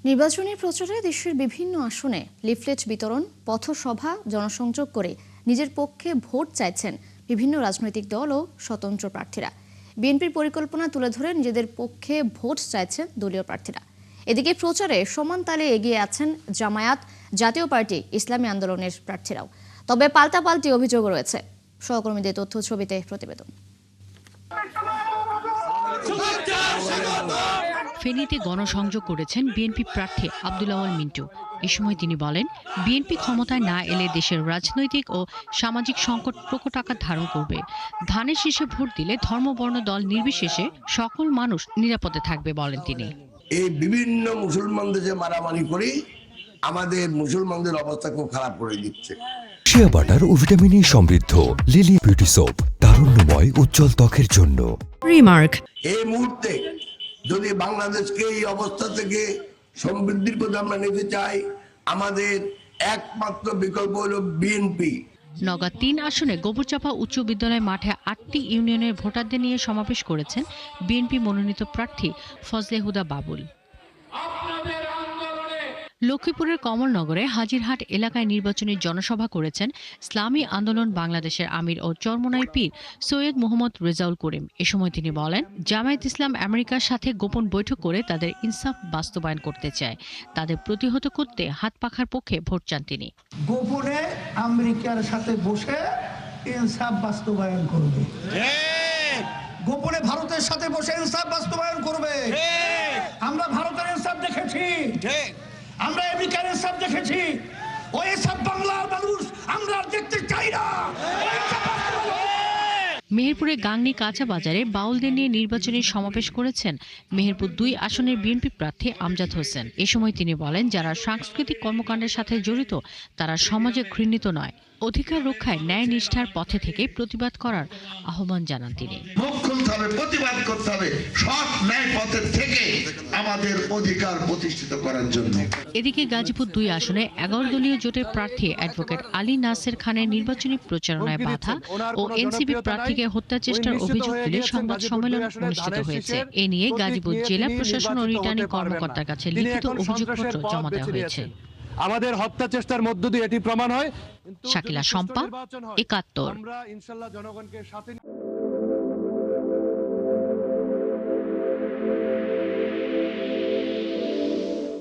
নির্বাচনী প্রচারে দেশের বিভিন্ন আসনে লিফলেট বিতরণ, পথসভা, জনসংযোগ করে নিজের পক্ষে ভোট চাইছেন বিভিন্ন রাজনৈতিক দল ও স্বতন্ত্র প্রার্থীরা। বিএনপির পরিকল্পনা তুলে ধরে নিজেদের পক্ষে ভোট চাইছেন দলীয় প্রার্থীরা। এদিকে প্রচারে সমান তালে এগিয়ে আছেন জামায়াত, জাতীয় পার্টি, ইসলামী আন্দোলনের প্রার্থীরাও। তবে পাল্টাপাল্টি অভিযোগও রয়েছে। সহকর্মীদের তথ্য ছবিতে প্রতিবেদন। ফেনীতে গণসংযোগ করেছেন বিএনপি প্রার্থী আব্দুল আওয়াল মিন্টু। এ সময় তিনি বলেন, বিএনপি ক্ষমতায় না এলে দেশের রাজনৈতিক ও সামাজিক সংকট প্রকট আকার ধারণ করবে। ধানের শীষে ভোট দিলে ধর্মবর্ণ দল নির্বিশেষে সকল মানুষ নিরাপদে থাকবে বলেন তিনি। এই বিভিন্ন মুসলমানদের যে মারামারি করি, আমাদের মুসলমানদের অবস্থা খুব খারাপ করে দিচ্ছে। শিয়া বাটার ও ভিটামিন সমৃদ্ধ লিলি বিউটি সোপ, তারুণ্যময় উজ্জ্বল ত্বকের জন্য। রিমার্ক, এই মুহূর্তে যদি বাংলাদেশকে এই অবস্থা থেকে সমৃদ্ধির পথে আমরা নিতে চাই, আমাদের একমাত্র বিকল্প হলো বিএনপি। নওগাঁ ৩ আসনে গোবরচাপা উচ্চ বিদ্যালয় মাঠে ৮টি ইউনিয়নের ভোটারদের নিয়ে সমাবেশ করেছেন বিএনপি মনোনীত প্রার্থী ফজলে হুদা বাবুল। লক্ষ্মীপুরের কমলনগরে হাজিরহাট এলাকায় নির্বাচনী জনসভা করেছেন ইসলামী আন্দোলন বাংলাদেশের আমির ও চরমোনাই পীর সৈয়দ মোহাম্মদ রেজাউল করিম। এ সময় তিনি বলেন, জামায়াত ইসলাম আমেরিকার সাথে গোপন বৈঠক করে তাদের ইনসাফ বাস্তবায়ন করতে চায়। তাদের প্রতিহত করতে হাত পাখার পক্ষে ভোট চান তিনি। গোপনে আমেরিকার সাথে বসে ইনসাফ বাস্তবায়ন করবে, গোপনে ভারতের সাথে বসে ইনসাফ বাস্তবায়ন করবে। আমরা ভারতের ইনসাফ দেখেছি, আমরা আমেরিকার ইনসাফ দেখেছি। ওই সব বাংলার মানুষ আমরা দেখতে চাই না। মেহেরপুরে গাংনী কাঁচা বাজারে বাউলদের নিয়ে নির্বাচনী সমাবেশ করেছেন মেহেরপুর ২ আসনের বিএনপি প্রার্থী আমজাদ হোসেন। এ সময় তিনি বলেন, যারা সাংস্কৃতিক কর্মকাণ্ডের সাথে জড়িত তারা সমাজে ঘৃণিত নয়। অধিকার রক্ষায় ন্যায় নিষ্ঠার পথে থেকে প্রতিবাদ করার আহ্বান জানান তিনি। মুখ খুলতে হবে, প্রতিবাদ করতে হবে, সৎ ন্যায় পথে থেকে আমাদের অধিকার প্রতিষ্ঠিত করার জন্য। এদিকে গাজীপুর ২ আসনে ১১ দলীয় জোটের প্রার্থী অ্যাডভোকেট আলী নাসের খানের নির্বাচনী প্রচারণায় বাধা ও এনসিপি প্রার্থীকে হত্যা চেষ্টার অভিযোগ তুলে সংবাদ সম্মেলন অনুষ্ঠিত হয়েছে। এ নিয়ে গাজীপুর জেলা প্রশাসন ও রিটার্নিং কর্মকর্তার কাছে লিখিত অভিযোগপত্র জমা দেওয়া হয়েছে। আমাদের হত্যা চেষ্টার মধ্য দিয়ে এটি প্রমাণ হয়। শাকিলা শম্পা, ৭১।